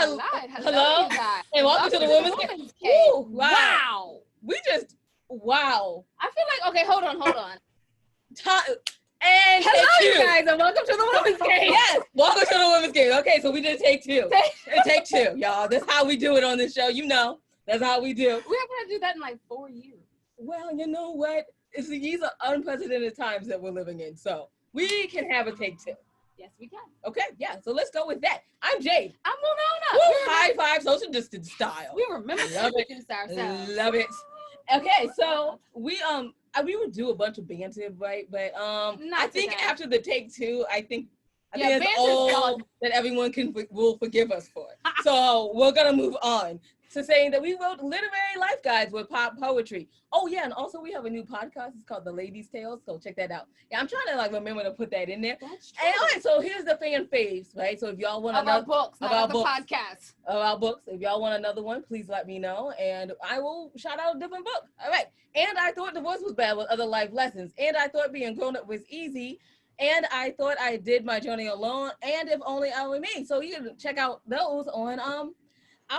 Hello, you guys. And welcome to the Women's Cave. Wow. Wow. I feel like, okay, hold on. And hello, you guys, and welcome to the Women's Cave. Yes, welcome to the Women's Cave. Okay, so we did take two. Take two, y'all. That's how we do it on this show. You know, that's how we do. We haven't had to do that in like 4 years. Well, you know what? These are unprecedented times that we're living in, so we can have a take two. Yes, we can. Okay, yeah, so let's go with that. I'm Jade. I'm Nora. High five, social distance style. We remember to introduce ourselves. Love it. Okay, so we would do a bunch of banter, right? But I think after the take two, I think it's all that everyone will forgive us for. So we're gonna move on to saying that we wrote literary life guides with pop poetry. Oh yeah, and also we have a new podcast. It's called The Ladies' Tales, so check that out. Yeah, I'm trying to remember to put that in there. That's true. And all right, so here's the fan faves, right? So if y'all want another books, about the podcast, about books, if y'all want another one, please let me know, and I will shout out a different book. All right. And I thought divorce was bad with other life lessons, and I thought being grown up was easy, and I thought I did my journey alone, and if only I were me. So you can check out those on our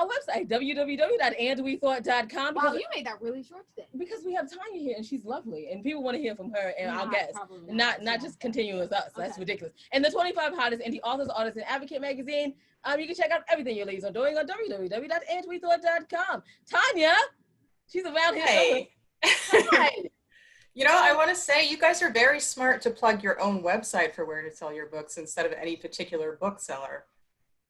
website, www.andwethought.com. Wow, you made that really short today. Because we have Tanya here, and she's lovely, and people want to hear from her and our guests, not just continue with us. Okay. That's ridiculous. And the 25 hottest indie authors, artists, and advocate magazine. You can check out everything your ladies are doing on www.andwethought.com. Tanya, she's around here. Hey. You know, I want to say you guys are very smart to plug your own website for where to sell your books instead of any particular bookseller.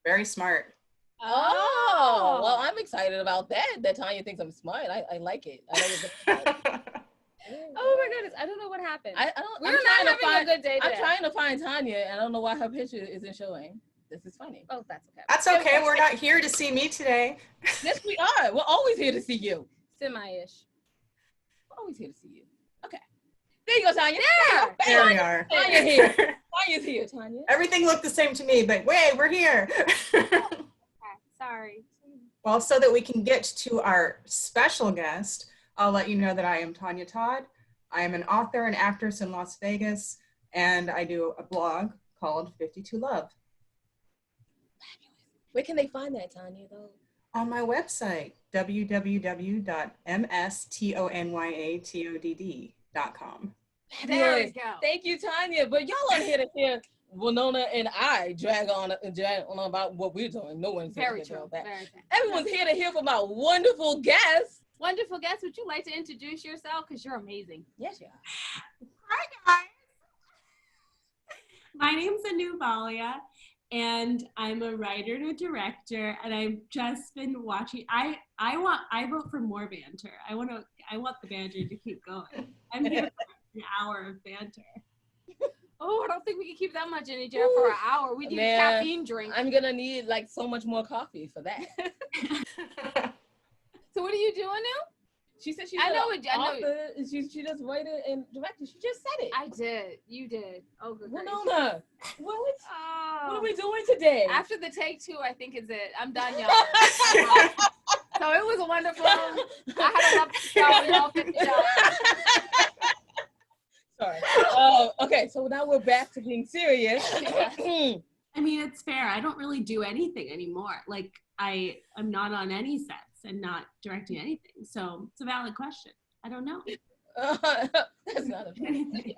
Very smart. Oh, well, I'm excited about that Tanya thinks I'm smart. I like it. I like it. Oh my goodness, I don't know what happened. We're not having a good day today. I'm trying to find Tanya, and I don't know why her picture isn't showing. This is funny. Oh, that's okay. That's okay. We're not here to see me today. Yes, we are. We're always here to see you. Semi-ish. We're always here to see you. Okay. There you go, Tanya. There we are. Tanya's here. Tanya's here, Tanya. Everything looked the same to me, but wait, we're here. Sorry. Well, so that we can get to our special guest, I'll let you know that I am Tanya Todd. I am an author and actress in Las Vegas, and I do a blog called 52 Love. Where can they find that, Tanya, though? On my website, www.mstonyatodd.com. There we go. Thank you, Tanya. But y'all are here to hear Winona and I drag on about what we're doing. No one's here to hear about that. Everyone's here to hear from our wonderful guests. Wonderful guests, would you like to introduce yourself? Because you're amazing. Yes, you are. Hi, guys. My name's Valia, and I'm a writer and a director, and I've just been watching. I vote for more banter. I want the banter to keep going. I'm here for an hour of banter. Oh, I don't think we can keep that much energy for an hour. We need a caffeine drink. I'm gonna need so much more coffee for that. So what are you doing now? She said she's author. She does writer and director. She just said it. I did. You did. Oh, good. Winona, what are we doing today? After the take two, I think is it. I'm done, y'all. So it was wonderful. I had a love show. Y'all fit the job. Sorry. Okay, so now we're back to being serious. I mean, it's fair. I don't really do anything anymore. Like, I'm not on any sets and not directing anything. So it's a valid question. I don't know. That's not a valid question.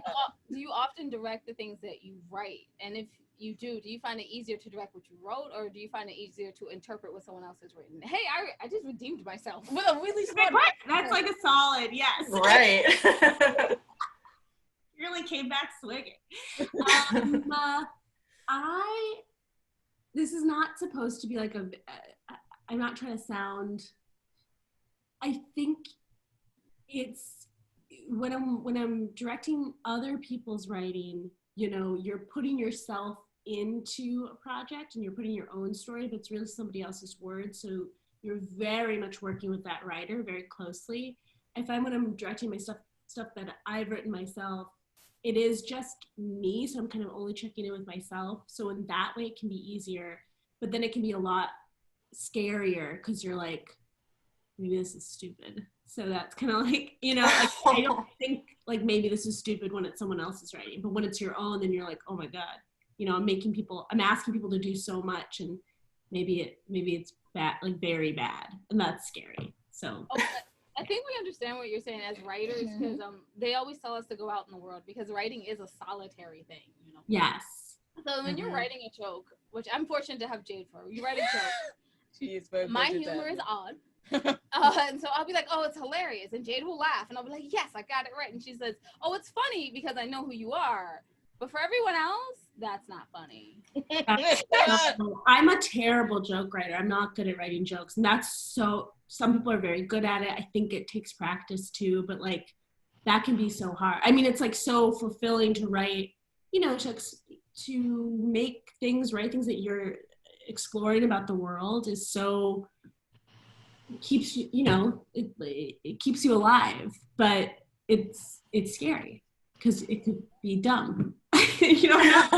Do you often direct the things that you write? And if you do you find it easier to direct what you wrote, or do you find it easier to interpret what someone else has written? Hey, I just redeemed myself with a really smart. That's like a solid yes. Right. Really came back swinging. This is not supposed to be like I'm not trying to sound, I think it's, when I'm directing other people's writing, you know, you're putting yourself into a project and you're putting your own story, but it's really somebody else's words. So you're very much working with that writer very closely. I find when I'm directing my stuff that I've written myself, it is just me, so I'm kind of only checking in with myself. So in that way, it can be easier, but then it can be a lot scarier because you're like, maybe this is stupid. So that's kind of like, you know, like, I don't think like maybe this is stupid when it's someone else's writing, but when it's your own, then you're like, oh my God, you know, I'm asking people to do so much, and maybe it's bad, like very bad, and that's scary. So I think we understand what you're saying as writers, because they always tell us to go out in the world because writing is a solitary thing, you know. yes. So when you're writing a joke, which I'm fortunate to have Jade for, you write a joke. She is very My humor is odd. And so I'll be like, oh, it's hilarious. And Jade will laugh. And I'll be like, yes, I got it right. And she says, oh, it's funny because I know who you are. But for everyone else, that's not funny. I'm a terrible joke writer. I'm not good at writing jokes. And some people are very good at it. I think it takes practice too, but like that can be so hard. I mean, it's like so fulfilling to write, you know, to make things, write things that you're exploring about the world is so, it keeps you, you know, it keeps you alive, but it's scary because it could be dumb. You know.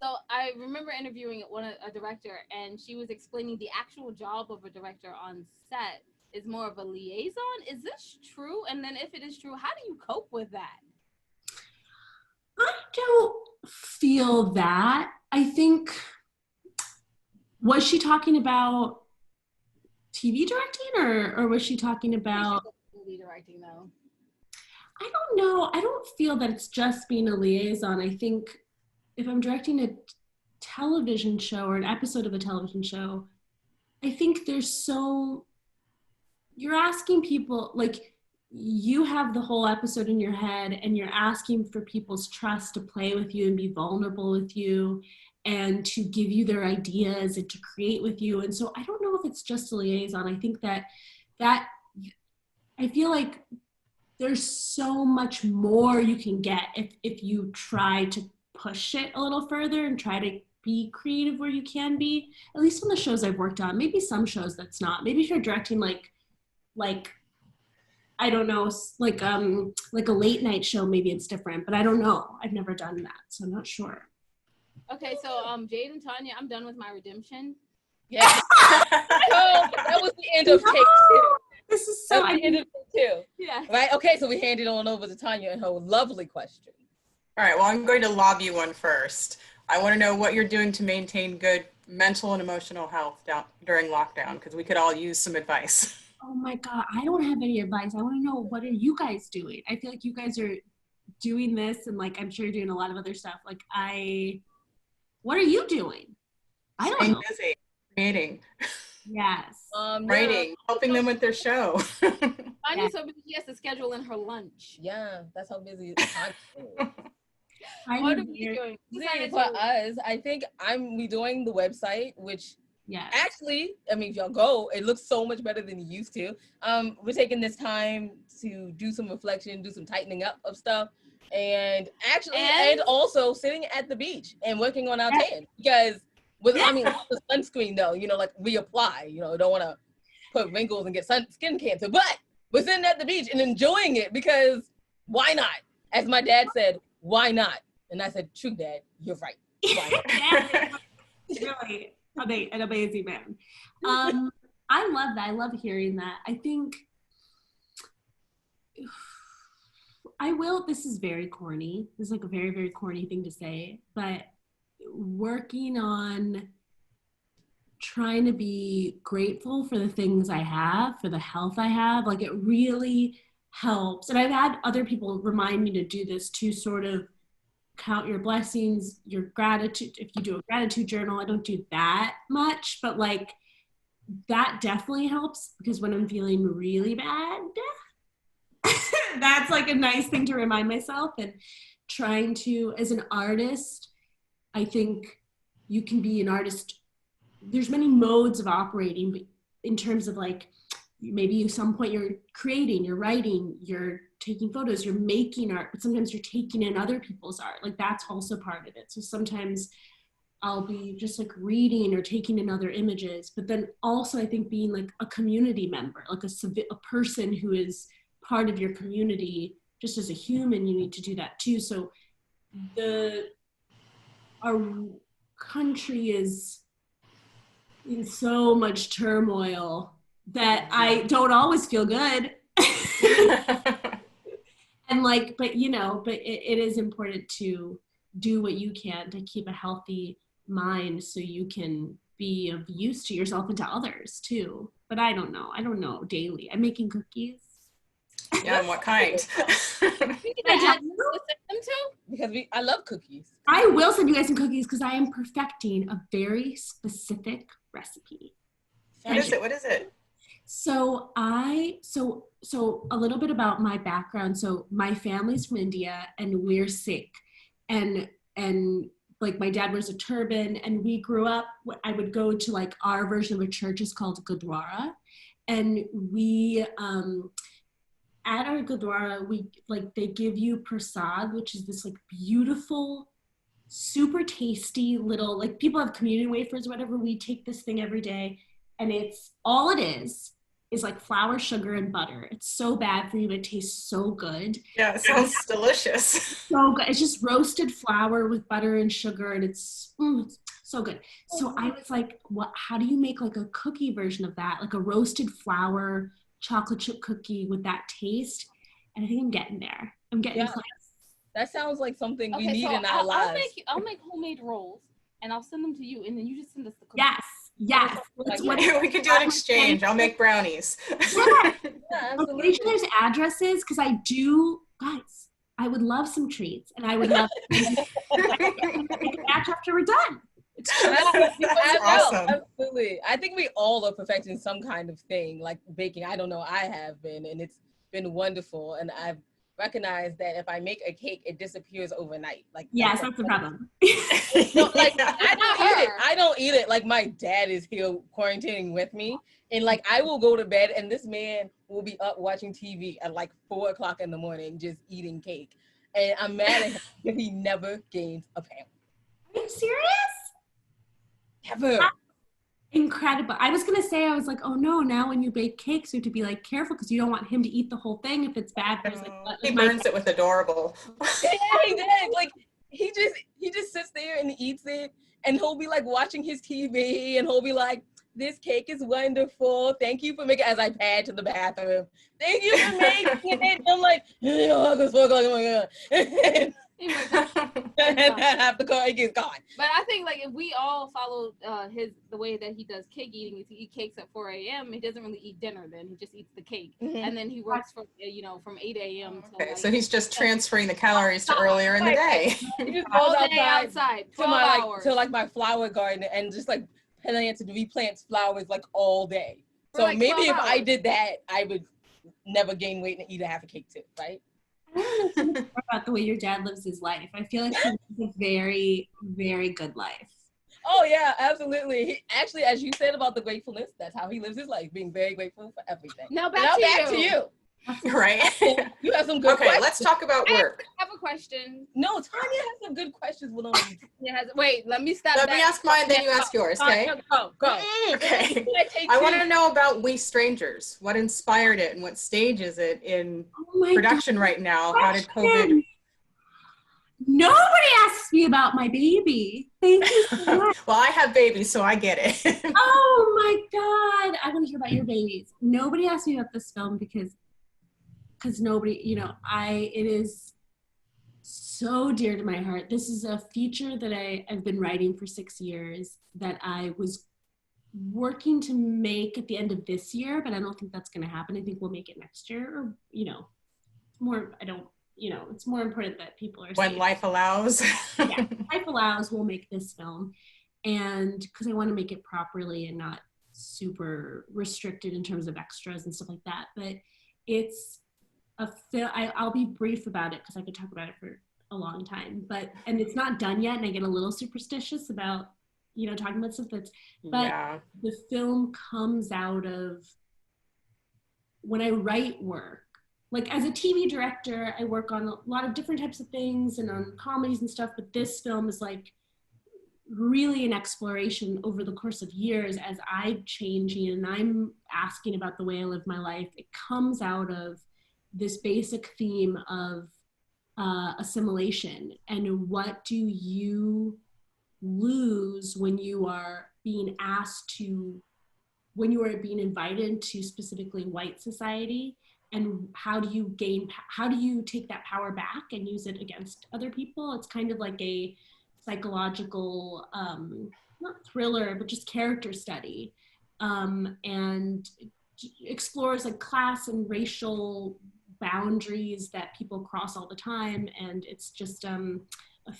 So I remember interviewing a director, and she was explaining the actual job of a director on set is more of a liaison. Is this true? And then if it is true, how do you cope with that? I don't feel that. I think, was she talking about TV directing or was she talking about movie directing though? I don't know. I don't feel that it's just being a liaison. I think if I'm directing a television show or an episode of a television show, I think you're asking people, like, you have the whole episode in your head and you're asking for people's trust to play with you and be vulnerable with you and to give you their ideas and to create with you. And so I don't know if it's just a liaison. I think that I feel like there's so much more you can get if you try to push it a little further and try to be creative where you can be, at least on the shows I've worked on. Maybe some shows that's not. Maybe if you're directing like I don't know, like a late night show, maybe it's different, but I don't know. I've never done that, so I'm not sure. Okay, so Jade and Tanya, I'm done with my redemption. Yeah. That was the end of take 2. This is so the end of take 2. Yeah. Right? Okay, so we hand it on over to Tanya and her lovely question. All right, well, I'm going to lob you one first. I want to know what you're doing to maintain good mental and emotional health during lockdown, because we could all use some advice. Oh my God, I don't have any advice. I want to know, what are you guys doing? I feel like you guys are doing this, and like I'm sure you're doing a lot of other stuff. Like what are you doing? I don't know. Busy creating. Yes. Writing, helping them with their show. Tanya's so busy she has to schedule in her lunch. Yeah, that's how busy What are we doing? For us, I think we doing the website, which actually, I mean, if y'all go, it looks so much better than it used to. We're taking this time to do some reflection, do some tightening up of stuff, and also sitting at the beach and working on our tan, because the sunscreen though, you know, like we apply, you know, don't want to put wrinkles and get skin cancer, but we're sitting at the beach and enjoying it because why not? As my dad said, why not? And I said, true, Dad, you're right. Why not? Really, an amazing man. I love that. I love hearing that. I think this is very corny. This is like a very, very corny thing to say, but working on trying to be grateful for the things I have, for the health I have, like it really helps. And I've had other people remind me to do this, to sort of count your blessings, your gratitude. If you do a gratitude journal, I don't do that much, but like that definitely helps, because when I'm feeling really bad, that's like a nice thing to remind myself. And trying to, as an artist, I think you can be an artist. There's many modes of operating, but in terms of like, maybe at some point you're creating, you're writing, you're taking photos, you're making art, but sometimes you're taking in other people's art. Like that's also part of it. So sometimes I'll be just like reading or taking in other images, but then also I think being like a community member, like a person who is part of your community, just as a human, you need to do that too. So our country is in so much turmoil that I don't always feel good. And like, but you know, but it is important to do what you can to keep a healthy mind so you can be of use to yourself and to others too. But I don't know daily. I'm making cookies. Yeah, and what kind? Because I love cookies. I will send you guys some cookies because I am perfecting a very specific recipe. What is it? What is it? So so a little bit about my background. So my family's from India and we're Sikh, and like my dad wears a turban, and we grew up. I would go to like our version of a church is called Gurdwara, and we at our Gurdwara we like they give you prasad, which is this like beautiful, super tasty little, like people have communion wafers or whatever. We take this thing every day, and it's all it is like flour, sugar, and butter. It's so bad for you, but it tastes so good. Yeah, it sounds delicious. So good. It's just roasted flour with butter and sugar, and it's so good. So I was like, what? How do you make like a cookie version of that? Like a roasted flour chocolate chip cookie with that taste? And I think I'm getting there. I'm getting close. That sounds like something we need in our lives. I'll make homemade rolls, and I'll send them to you, and then you just send us the cookies. Yes. We could do an exchange. I'll make brownies. Yeah, absolutely. Make sure there's addresses, because I do, guys, I would love some treats, and I would love to make a batch after we're done. It's awesome. Absolutely. I think we all are perfecting some kind of thing, like baking. I don't know. I have been, and it's been wonderful. And I've recognize that if I make a cake, it disappears overnight. Like yes, that's the problem. No, like I don't eat it. Like my dad is here quarantining with me, and like I will go to bed, and this man will be up watching TV at like 4 o'clock in the morning, just eating cake. And I'm mad at him because he never gains a pound. Are you serious? Never. Incredible. I was gonna say, I was like, oh no, now when you bake cakes, you have to be like careful because you don't want him to eat the whole thing if it's bad. He burns it with adorable. Yeah, he did. Like he just sits there and eats it, and he'll be like watching his TV, and he'll be like, "This cake is wonderful. Thank you for making." As I pad to the bathroom, "Thank you for making it." I'm like, "Oh, this 4 o'clock, oh my god." And after it gets gone. But I think like if we all follow the way that he does cake eating, is he eat cakes at 4 a.m. He doesn't really eat dinner then. He just eats the cake. And then he works from from 8 a.m. Okay, so he's just transferring the calories to earlier in the day. He just goes outside 12 hours. to like my flower garden and just like replants flowers like all day. So like maybe if I hours. did that, I would never gain weight and eat a half a cake too, right? I don't know more about the way your dad lives his life. I feel like he lives a very, very good life. Oh yeah, absolutely. He, actually, as you said about the gratefulness, that's how he lives his life, being very grateful for everything. Now back to you. Right. You have some good questions. Let's talk about work. I have a question. No, Tanya has some good questions. Wait, let me stop. Let me ask mine, then you ask yours, okay? Go. Okay. I want to know about We Strangers. What inspired it and what stage is it in production right now? How did COVID... Nobody asks me about my baby. Thank you so much. Well, I have babies, so I get it. Oh my God. I want to hear about your babies. Nobody asked me about this film because nobody, it is so dear to my heart. This is a feature that I've been writing for 6 years that I was working to make at the end of this year, but I don't think that's going to happen. I think we'll make it next year, or, it's more important that people are when safe. Life allows. Yeah, life allows, we'll make this film. And because I want to make it properly and not super restricted in terms of extras and stuff like that. But it's a film. I'll be brief about it because I could talk about it for a long time. And it's not done yet, and I get a little superstitious about talking about stuff that's. But the film comes out of when I write work. Like as a TV director, I work on a lot of different types of things and on comedies and stuff. But this film is like really an exploration over the course of years as I'm changing and I'm asking about the way I live my life. It comes out of this basic theme of assimilation, and what do you lose when you are being being invited to specifically white society, and how do you take that power back and use it against other people? It's kind of like psychological, not thriller, but just character study, and explores like class and racial boundaries that people cross all the time. And it's just a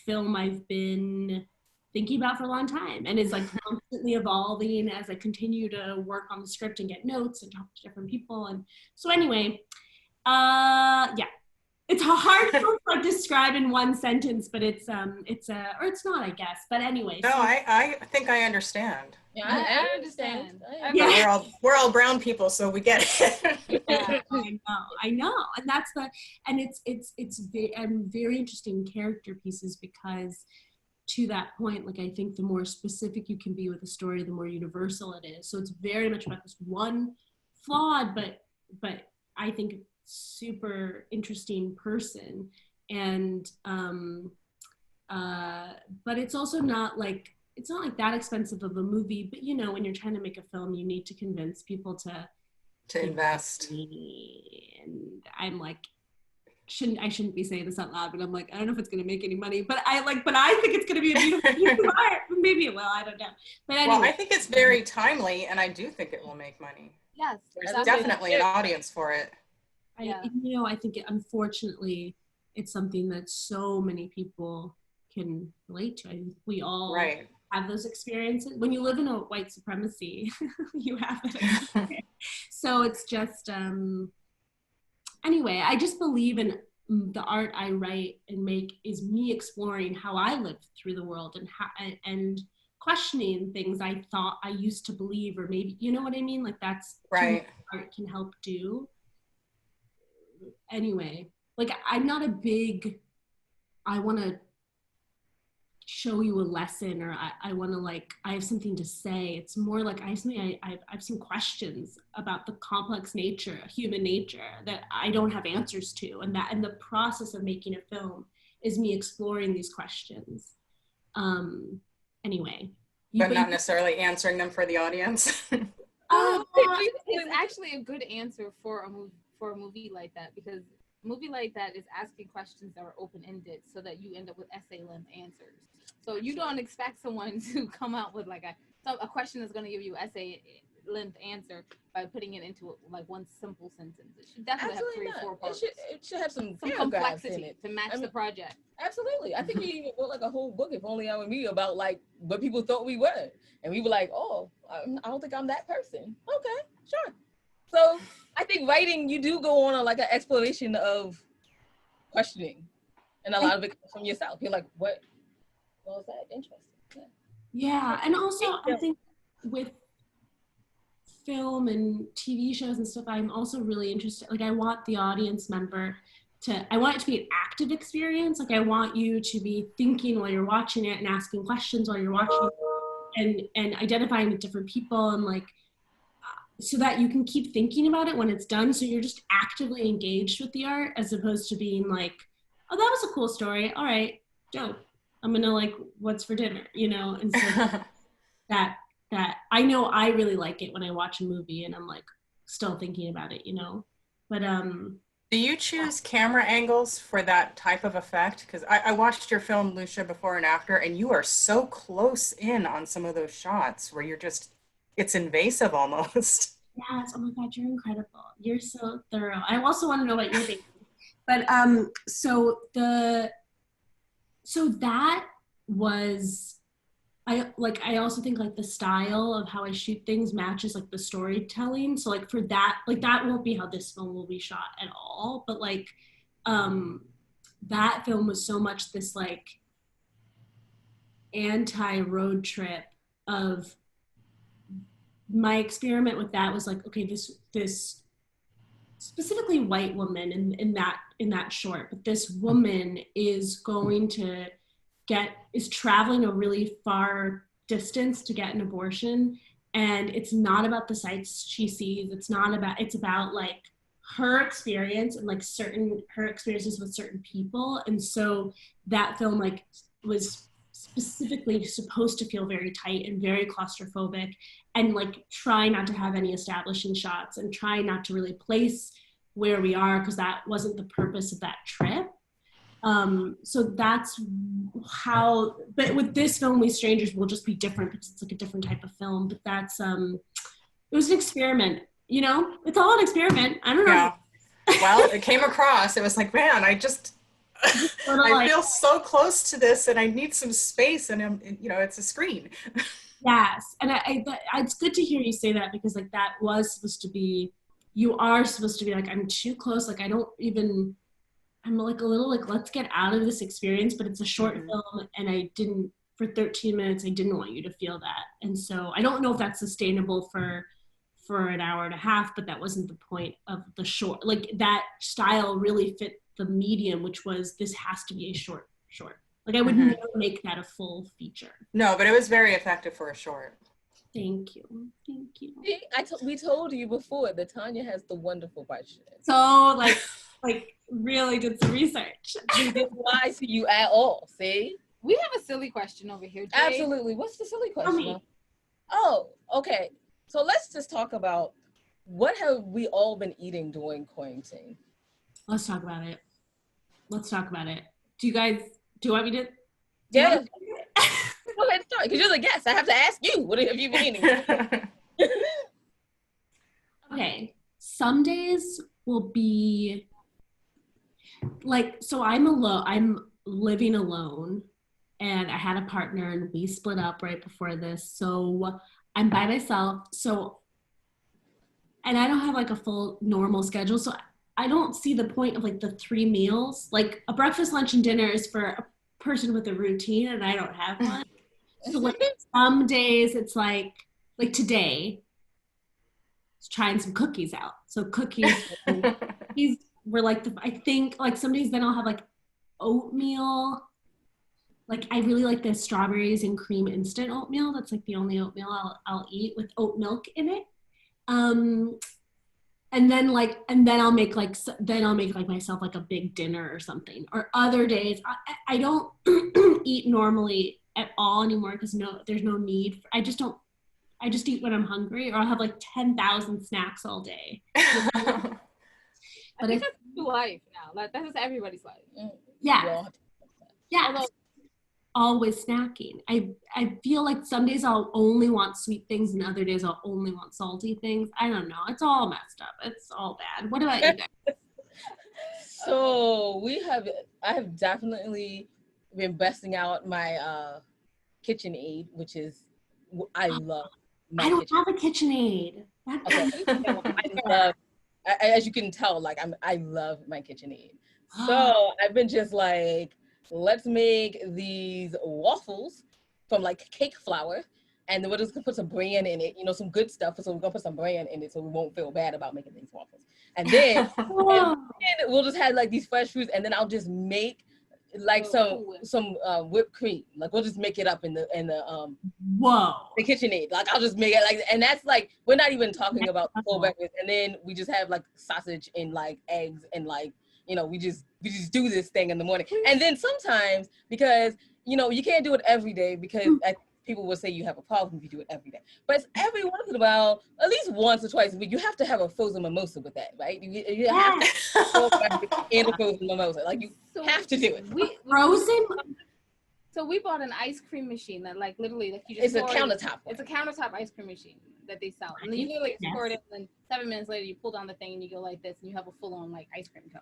film I've been thinking about for a long time, and is like constantly evolving as I continue to work on the script and get notes and talk to different people. And so anyway, yeah, it's hard to like describe in one sentence, but it's or it's not, I guess. But anyway. No, so, I think I understand. Yeah, I understand. Yeah. We're all brown people, so we get it. Yeah, I know, and that's and it's very interesting character pieces, because to that point, like I think the more specific you can be with a story, the more universal it is. So it's very much about this one flawed, but I think super interesting person, and but it's also not like that expensive of a movie. But you know, when you're trying to make a film, you need to convince people to invest. And I'm like, I shouldn't be saying this out loud, but I'm like, I don't know if it's going to make any money, but I think it's going to be a beautiful piece of art. Maybe it will, I don't know. But anyway. Well, I think it's very timely, and I do think it will make money. Yes, there's definitely an audience for it. I think unfortunately, it's something that so many people can relate to. I think we all have those experiences. When you live in a white supremacy, you have it. So it's just, anyway, I just believe in the art I write and make is me exploring how I live through the world, and questioning things I thought I used to believe, or maybe, you know what I mean? Like that's right. Art can help do. Anyway, like I'm not a big, I want to show you a lesson, or I want to like, I have something to say. It's more like I have some questions about the complex nature, human nature, that I don't have answers to, and the process of making a film is me exploring these questions. Anyway. But not necessarily answering them for the audience. It's actually a good answer for a movie like that, because a movie like that is asking questions that are open-ended, so that you end up with essay-length answers. So you don't expect someone to come out with like a question that's going to give you essay-length answer by putting it into like one simple sentence. It should definitely have 3 or 4 parts. It should have some complexity to match the project. Absolutely. I think we even wrote like a whole book, If Only I Were Me, about like what people thought we were. And we were like, oh, I don't think I'm that person. Okay, sure. So I think writing, you do go on like an exploration of questioning. And a lot of it comes from yourself. You're like, what was that? Interesting. Yeah. And also I think with film and TV shows and stuff, I'm also really interested. Like I want the audience member I want it to be an active experience. Like I want you to be thinking while you're watching it, and asking questions while you're watching it, and identifying with different people, and like, so that you can keep thinking about it when it's done. So you're just actively engaged with the art, as opposed to being like, oh, that was a cool story. All right, dope. I'm gonna like, what's for dinner, you know? And so that I know I really like it when I watch a movie and I'm like still thinking about it, you know? But do you choose camera angles for that type of effect? Because I watched your film, Lucia, before and after, and you are so close in on some of those shots where you're just, it's invasive almost. Yes, oh my God, you're incredible. You're so thorough. I also want to know about your baby. But so that was, I also think like the style of how I shoot things matches like the storytelling. So like for that, like that won't be how this film will be shot at all. But like that film was so much this like anti-road trip of, my experiment with that was like, okay, this specifically white woman in that short, but this woman is traveling a really far distance to get an abortion, and it's not about the sights she sees. It's about like her experience and like her experiences with certain people. And so that film like was specifically supposed to feel very tight and very claustrophobic, and like try not to have any establishing shots, and try not to really place where we are, because that wasn't the purpose of that trip. So that's how, but with this film, We Strangers will just be different because it's like a different type of film. But that's, it was an experiment, you know? It's all an experiment. I don't know. Yeah. Well, it came across. It was like, man, I feel so close to this and I need some space and it's a screen. Yes. And it's good to hear you say that because like that was supposed to be, you are supposed to be like, I'm too close. Like, I'm like a little like, let's get out of this experience, but it's a short film and for 13 minutes, I didn't want you to feel that. And so I don't know if that's sustainable for an hour and a half, but that wasn't the point of the short. Like that style really fit the medium, which was this has to be a short. Like I would never make that a full feature. No, but it was very effective for a short. Thank you. We told you before that Tanya has the wonderful question. So like really did some research. She didn't lie to you at all. See, we have a silly question over here, Jay. Absolutely. What's the silly question? Oh, okay. So let's just talk about what have we all been eating during quarantine? Let's talk about it. Do you want me to? Yeah. Go ahead, start. Because you're the guest. I have to ask you. What have you been eating? Okay. Some days will be like, so I'm living alone and I had a partner and we split up right before this. So I'm by myself. And I don't have like a full normal schedule. So I don't see the point of like the 3 meals. Like a breakfast, lunch, and dinner is for a person with a routine and I don't have one. So like some days it's like today, trying some cookies out. So cookies were like, I think like some days then I'll have like oatmeal. Like I really like the strawberries and cream instant oatmeal. That's like the only oatmeal I'll eat with oat milk in it. And then I'll make like myself like a big dinner or something. Or other days I don't eat normally at all anymore because there's no need. I just eat when I'm hungry, or I'll have like 10,000 snacks all day. I think that's life now. Like that's everybody's life. Yeah. Yeah. Always snacking. I feel like some days I'll only want sweet things and other days I'll only want salty things. I don't know. It's all messed up. It's all bad. What about you guys? So I have definitely been busting out my KitchenAid, which is I love. I don't have a KitchenAid. Okay. As you can tell, like I love my KitchenAid. So I've been just like, let's make these waffles from like cake flour, and then we're just gonna put some bran in it, some good stuff. So we're gonna put some bran in it so we won't feel bad about making these waffles. And then, we'll just have like these fresh fruits, and then I'll just make like some whipped cream. Like we'll just make it up in the the KitchenAid. Like I'll just make it like, and that's like, we're not even talking about the full breakfast. And then we just have like sausage and like eggs and like, we just do this thing in the morning. And then sometimes, because you can't do it every day because people will say you have a problem if you do it every day. But every once in a while, at least once or twice a week, you have to have a frozen mimosa with that, right? You have to and a frozen mimosa. Like you have to do it. Frozen? So we bought an ice cream machine that like literally like you just. It's a countertop. It's a countertop ice cream machine that they sell, and then you literally pour it in, and then 7 minutes later you pull down the thing and you go like this, and you have a full on like ice cream cone.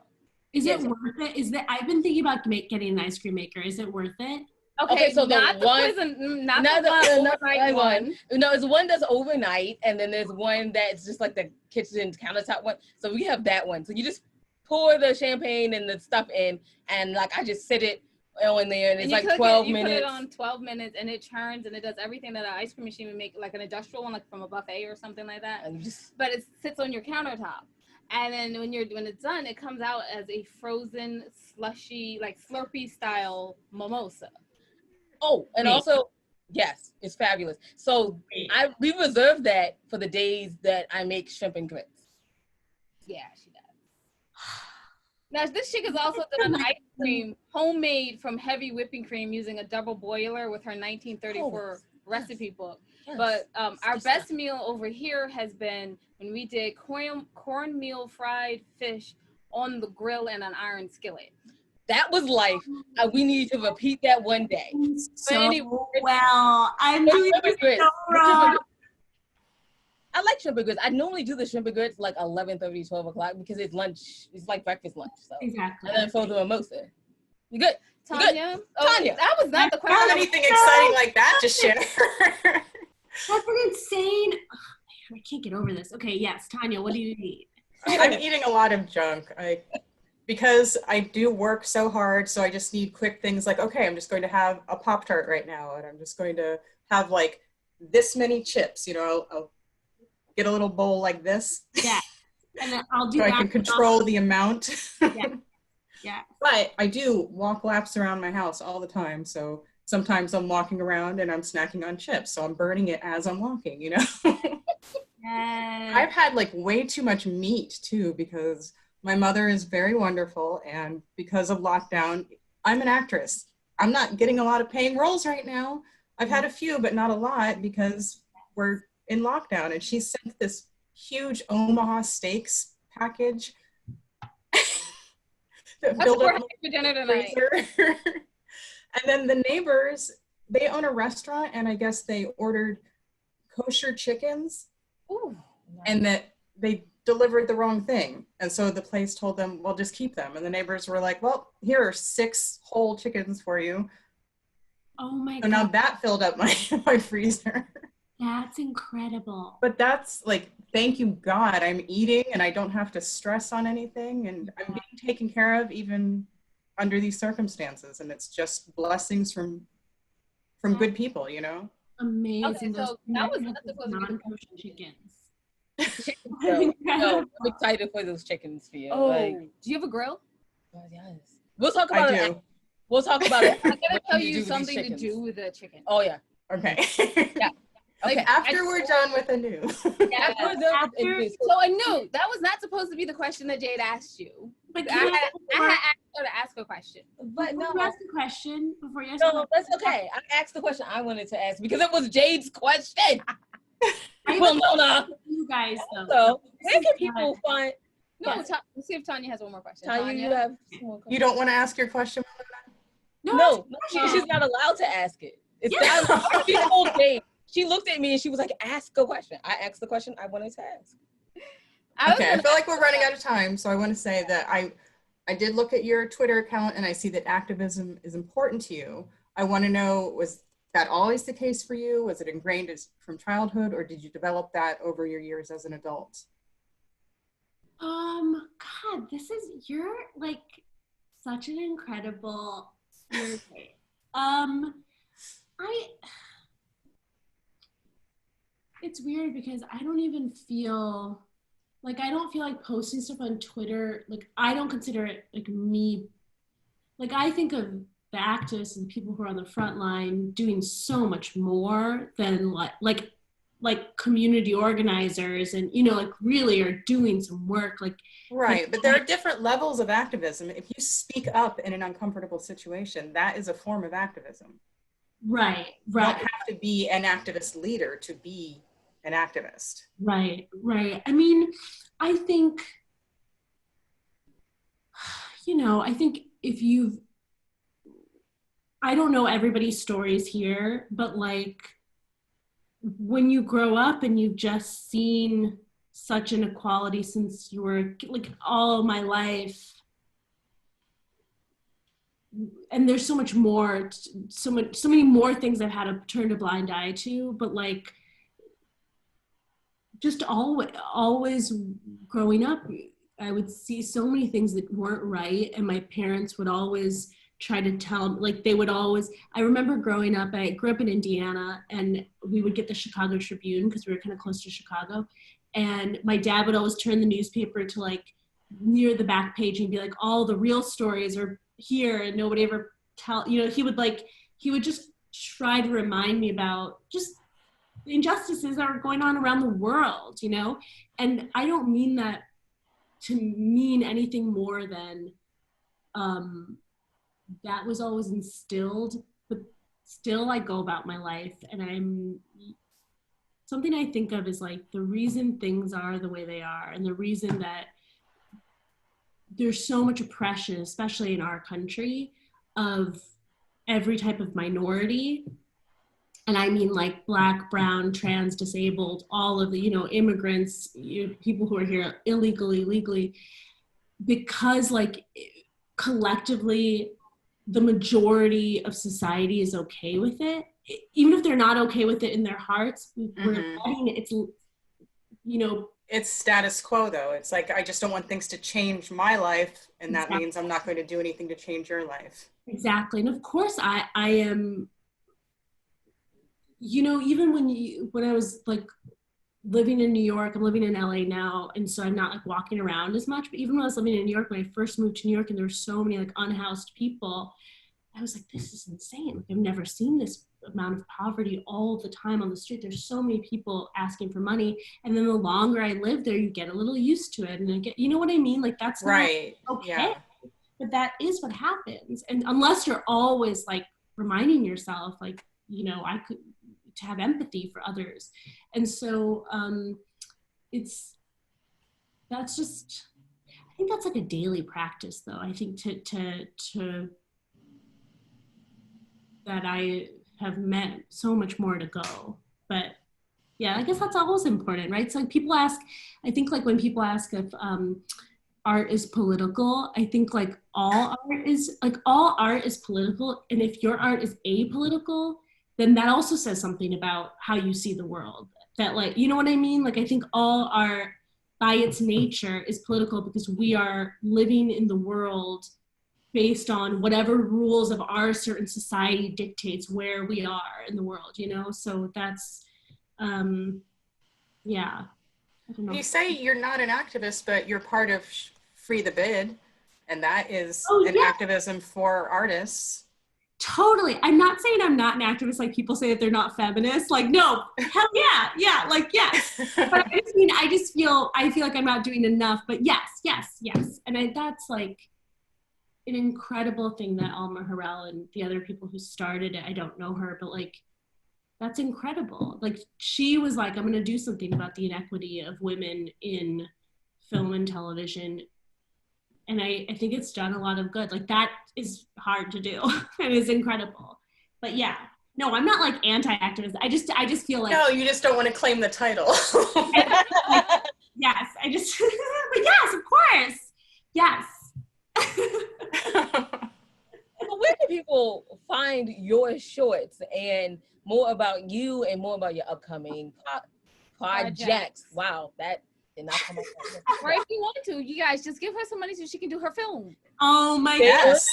Is it worth it? I've been thinking about getting an ice cream maker. Is it worth it? Okay, so not the overnight one. No, it's one that's overnight, and then there's one that's just like the kitchen countertop one. So we have that one. So you just pour the champagne and the stuff in, and like I just sit it on there, and it's like 12 minutes. You put it on 12 minutes, and it churns, and it does everything that an ice cream machine would make, like an industrial one, like from a buffet or something like that. But it sits on your countertop. And then when it's done, it comes out as a frozen, slushy, like Slurpee style mimosa. Oh, and also, yes, it's fabulous. So we reserve that for the days that I make shrimp and grits. Yeah, she does. Now, this chick has also done ice cream, homemade from heavy whipping cream using a double boiler with her 1934 recipe book. Yes. But our best meal over here has been when we did cornmeal fried fish on the grill and an iron skillet. That was life. We need to repeat that one day. So well. I'm doing it so wrong. I like shrimp and grits. I normally do the shrimp and grits like 11:30, 12 o'clock because it's lunch. It's like breakfast lunch. So exactly. And then throw the mimosa. You good? Tanya? Good. Oh, Tanya. That was not the I don't question. have anything exciting like that to share. That's an insane. I can't get over this. Okay, yes, Tanya, what do you need? I'm eating a lot of junk. Because I do work so hard, so I just need quick things like, okay, I'm just going to have a Pop-Tart right now, and I'm just going to have like this many chips, you know, I'll get a little bowl like this. Yeah, and then I'll do so that. I can control the amount. Yeah. But I do walk laps around my house all the time, so sometimes I'm walking around and I'm snacking on chips, so I'm burning it as I'm walking, you know? I've had like way too much meat too, because my mother is very wonderful, and because of lockdown, I'm an actress. I'm not getting a lot of paying roles right now. I've had a few, but not a lot because we're in lockdown, and she sent this huge Omaha steaks package. That's what we're having for dinner tonight. And then the neighbors, they own a restaurant, and I guess they ordered kosher chickens. Ooh, nice. And that they delivered the wrong thing. And so the place told them, well, just keep them. And the neighbors were like, well, here are 6 whole chickens for you. Oh my God. So now that filled up my freezer. That's incredible. But that's like, thank you, God, I'm eating and I don't have to stress on anything. And I'm being taken care of even under these circumstances. And it's just blessings from good people, you know? Amazing. Okay, so that was not supposed to be non-kosher chickens. No, I'm excited for those chickens for you. Oh, like, do you have a grill? Yes. We'll talk about I it. do. We'll talk about it. I'm gonna tell you you do with something these to do with the chicken. Oh yeah. Okay. Yeah. Okay. After we're done with the news. After we're done with this. So I knew that was not supposed to be the question that Jade asked you. But I had asked her to ask a question. But no, you ask the question before you ask no, that's okay. I asked the question I wanted to ask because it was Jade's question. Well, no. You guys though. So where can people find? No, Yes. let's see if Tanya has one more question. Tanya, you have more You don't want to ask your question? No, she's not allowed to ask it. It's she told Jade. She looked at me and she was like, "Ask a question." I asked the question I wanted to ask. Okay, I feel like we're running out of time, so I want to say that I did look at your Twitter account and I see that activism is important to you. I want to know, was that always the case for you? Was it ingrained from childhood, or did you develop that over your years as an adult? God, you're like such an incredible. It's weird because I don't feel like posting stuff on Twitter. Like, I don't consider it like me. Like, I think of the activists and the people who are on the front line doing so much more than like community organizers and, you know, like really are doing some work. Right, but there are different levels of activism. If you speak up in an uncomfortable situation, that is a form of activism. Right. You don't have to be an activist leader to be an activist. Right. I mean, I think I don't know everybody's stories here, but like when you grow up and you've just seen such inequality since you were like all my life, and there's so much more, so many more things I've had to turn a blind eye to, but like just always growing up, I would see so many things that weren't right, and my parents would always try to tell, like they would always, I remember growing up, I grew up in Indiana, and we would get the Chicago Tribune because we were kind of close to Chicago, and my dad would always turn the newspaper to like near the back page and be like, all the real stories are here, and nobody ever he would just try to remind me about just injustices that are going on around the world, you know? And I don't mean that to mean anything more than that was always instilled, but still I go about my life, and something I think of is like the reason things are the way they are, and the reason that there's so much oppression, especially in our country, of every type of minority. And I mean like Black, brown, trans, disabled, all of the, immigrants, people who are here illegally, legally, because like collectively, the majority of society is okay with it. Even if they're not okay with it in their hearts, we're letting it, it's status quo though. It's like, I just don't want things to change my life. And that means I'm not going to do anything to change your life. Exactly. And of course I am, even when I was like living in New York, I'm living in LA now. And so I'm not like walking around as much, but even when I was living in New York, when I first moved to New York and there were so many like unhoused people, I was like, this is insane. Like, I've never seen this amount of poverty all the time on the street. There's so many people asking for money. And then the longer I live there, you get a little used to it. And I get, you know what I mean? Like, that's right. Not okay. Yeah. But that is what happens. And unless you're always like reminding yourself, like, I could, to have empathy for others. And so that's just, I think that's like a daily practice though. I think to that I have met so much more to go. But yeah, I guess that's always important, right? So like people ask, I think like when people ask if art is political, I think like all art is political. And if your art is apolitical, then that also says something about how you see the world. That like, you know what I mean? Like I think all art by its nature is political because we are living in the world based on whatever rules of our certain society dictates where we are in the world, So that's, yeah. I don't know. You say you're not an activist, but you're part of Free the Bid, and that is activism for artists. Totally. I'm not saying I'm not an activist like people say that they're not feminists. Like, no, hell yeah, like, yes. But I feel like I'm not doing enough, but yes. And that's like an incredible thing that Alma Harrell and the other people who started it, I don't know her, but like, that's incredible. Like, she was like, I'm going to do something about the inequity of women in film and television. And I think it's done a lot of good. Like, that is hard to do and is incredible. But yeah, no, I'm not like anti-activist. I just feel like. No, you just don't want to claim the title. Yes, but yes, of course. Yes. Well, where can people find your shorts and more about you and more about your upcoming projects? Wow, that did not come up. Or if you want to, you guys just give her some money so she can do her film. Oh my yes.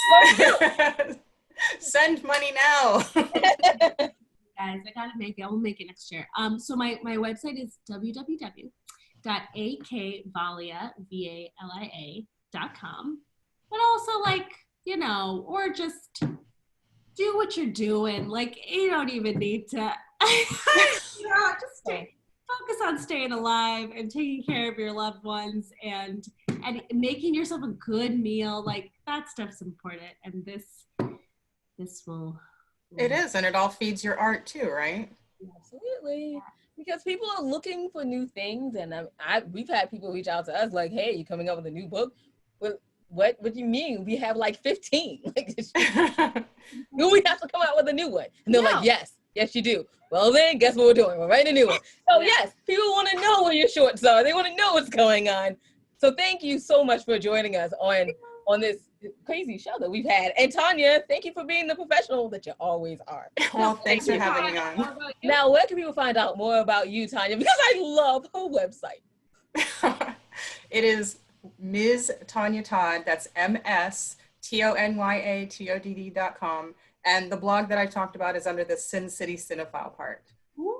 Send money now. Guys, I gotta make it. I will make it next year. So my website is www.akvalia.com. But also like, or just do what you're doing. Like, you don't even need to, just focus on staying alive and taking care of your loved ones and making yourself a good meal. Like, that stuff's important. And this will. It is, and it all feeds your art too, right? Absolutely. Because people are looking for new things, and we've had people reach out to us like, "Hey, you coming up with a new book?" Well, what do you mean? We have like 15. Like, do we have to come out with a new one? And they're like, yes, you do. Well, then guess what we're doing? We're writing a new one. So yes, people want to know where your shorts are. They want to know what's going on. So thank you so much for joining us on this crazy show that we've had. And Tanya, thank you for being the professional that you always are. Well, thanks for having me on. Now, where can people find out more about you, Tanya? Because I love her website. It is Ms. Tanya Todd. That's MSTonyatod.com. And the blog that I talked about is under the Sin City Cinephile part. Woo!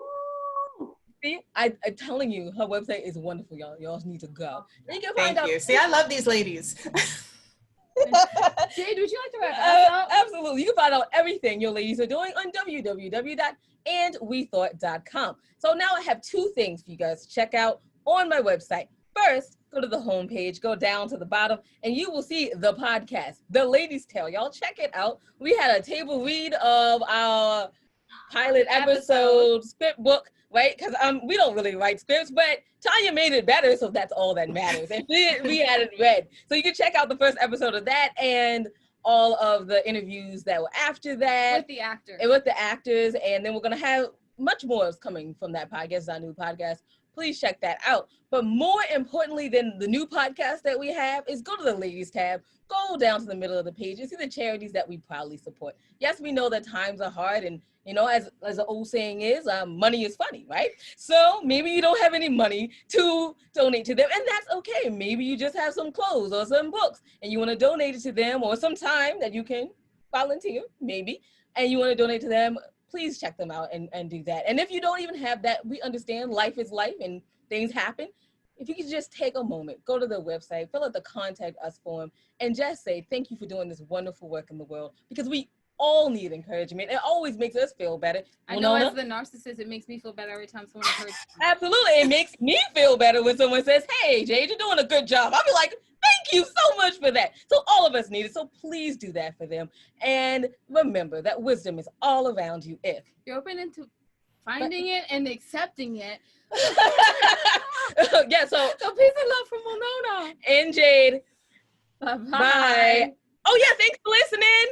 See, I'm telling you, her website is wonderful, y'all. Y'all need to go. And you can Thank you. See, I love these ladies. Jade, would you like to wrap us up? Absolutely. You can find out everything your ladies are doing on www.andwethought.com. So now I have two things for you guys to check out on my website. First, go to the homepage, go down to the bottom, and you will see the podcast, The Ladies' Tale. Y'all check it out. We had a table read of our pilot episode, script book, right? Because we don't really write scripts, but Tanya made it better, so that's all that matters. And we had it read. So you can check out the first episode of that and all of the interviews that were after that. With the actors. And with the actors. And then we're going to have much more coming from that podcast, our new podcast. Please check that out. But more importantly than the new podcast that we have is go to the ladies tab, go down to the middle of the page and see the charities that we proudly support. Yes, we know that times are hard, and you know, as the old saying is, money is funny, right? So maybe you don't have any money to donate to them, and that's okay. Maybe you just have some clothes or some books and you want to donate it to them, or some time that you can volunteer, maybe, and you want to donate to them. Please check them out and do that. And if you don't even have that, we understand life is life and things happen. If you could just take a moment, go to the website, fill out the contact us form, and just say, thank you for doing this wonderful work in the world, because we all need encouragement. It always makes us feel better. I know as the narcissist, it makes me feel better every time someone encourages me. Absolutely. It makes me feel better when someone says, hey, Jade, you're doing a good job. I'll be like, thank you so much for that. So all of us need it. So please do that for them. And remember that wisdom is all around you if you're open into finding it and accepting it. Yeah, so peace and love from Winona and Jade. Bye-bye. Bye. Oh yeah, thanks for listening.